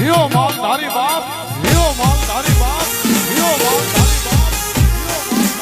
Hero માલધારી બાપ, hero માલધારી બાપ, hero માલધારી બાપ.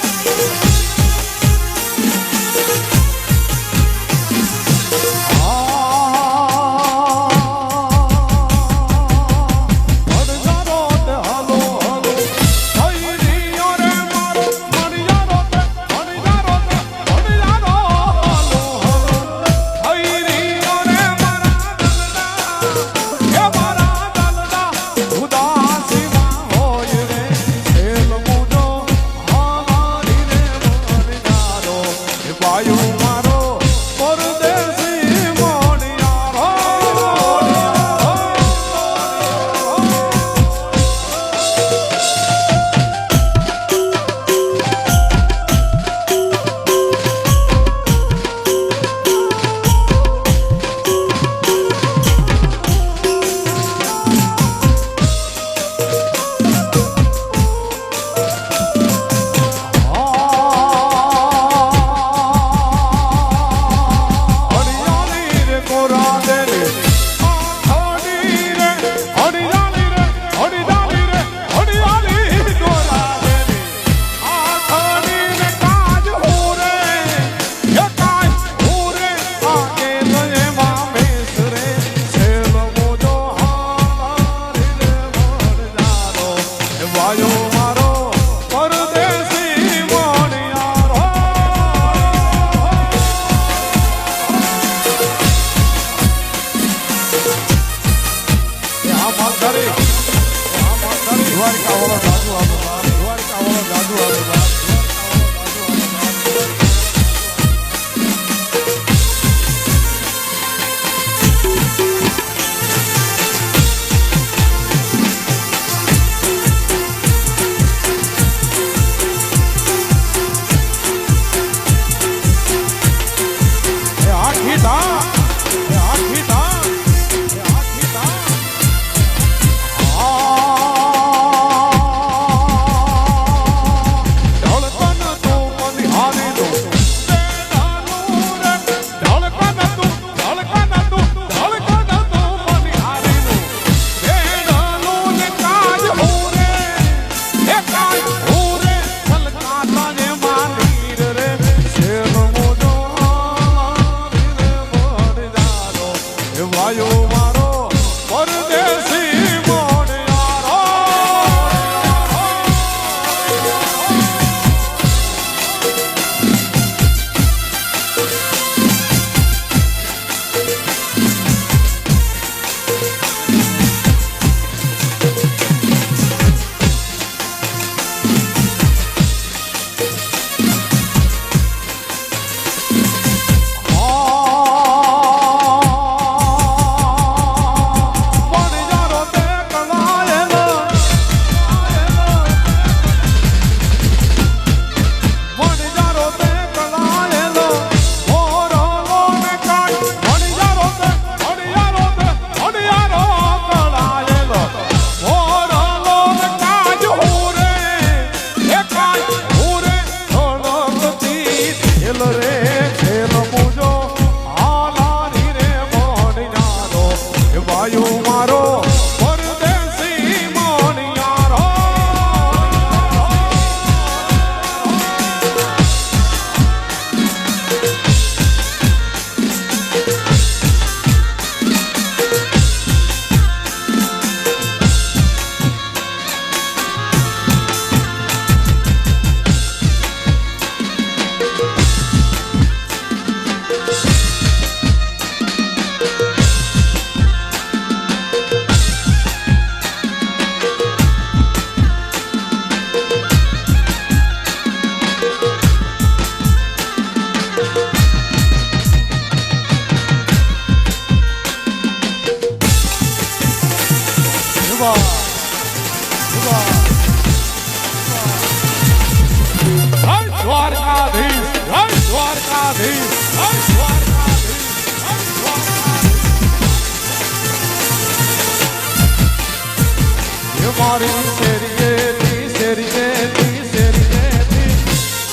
મારી શેરીએથી શેરીએથી શેરીએથી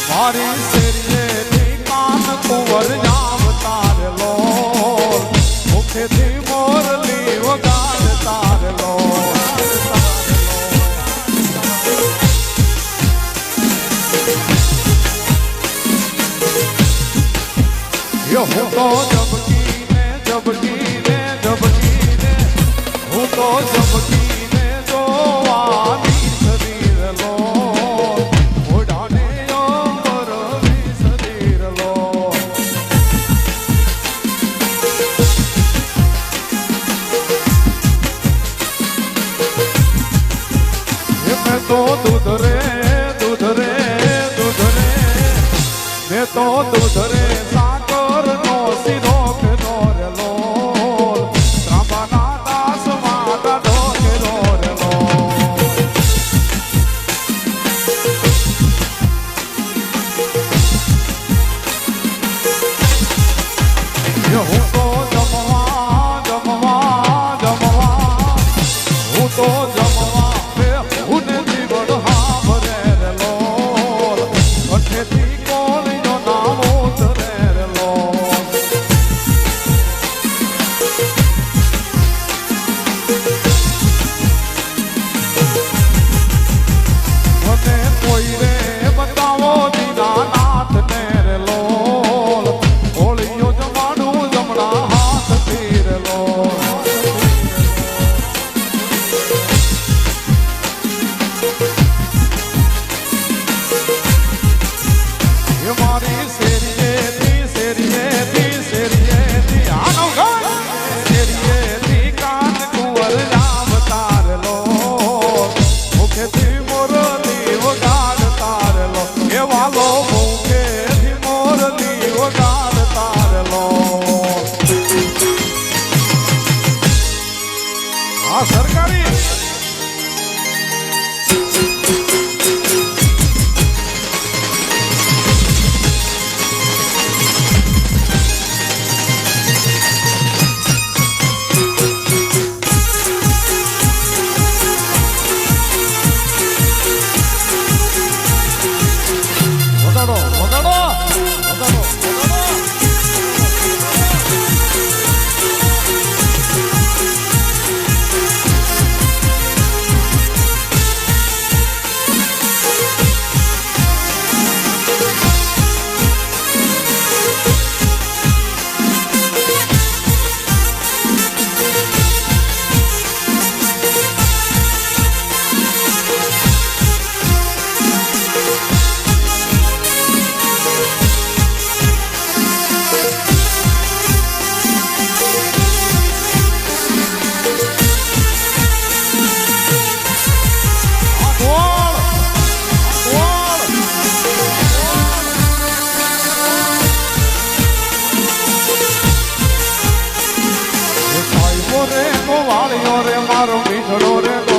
મારી શેરીએથી કાન કુંવર જામ તારલો મુખેથી મોરલી વગાડ તારલો હું તો જબકીને જબકીને જબકીને હું તો જબકીને જોવાની શરીર લો ઓઢાને અંબર શરીર લો મેં તો દૂધ રે દૂધ રે દૂધ રે મેં તો દૂધ રે સાકર નો સિરો કેરો રે લો ત્રાંબાના દાસ માતા ઢો કેરો રે લો હું તો જમવા જમવા જમવા હું તો જમવા હું જીવન હા ભરે રે લો અઠેથી કોળીનો નામ ઉતરે રે લો મને કોઈ રે બતાવો દીનાનાથ ને રે લો હોળીઓ જમાડું જમણા હાથ થી રે લો મારી શેરીએથી શેરીએથી શેરીએથી આનો ગાય શેરીએથી કાન કુંવર રામ તારલો મુખેથી મોરલી વગાડ તારલો એ વાલો મુખેથી મોરલી વગાડ તારલો આ સરકારી વગાડો વગાડો વગાડો રે ગોવાળિયો રે મારો મીઠડો રે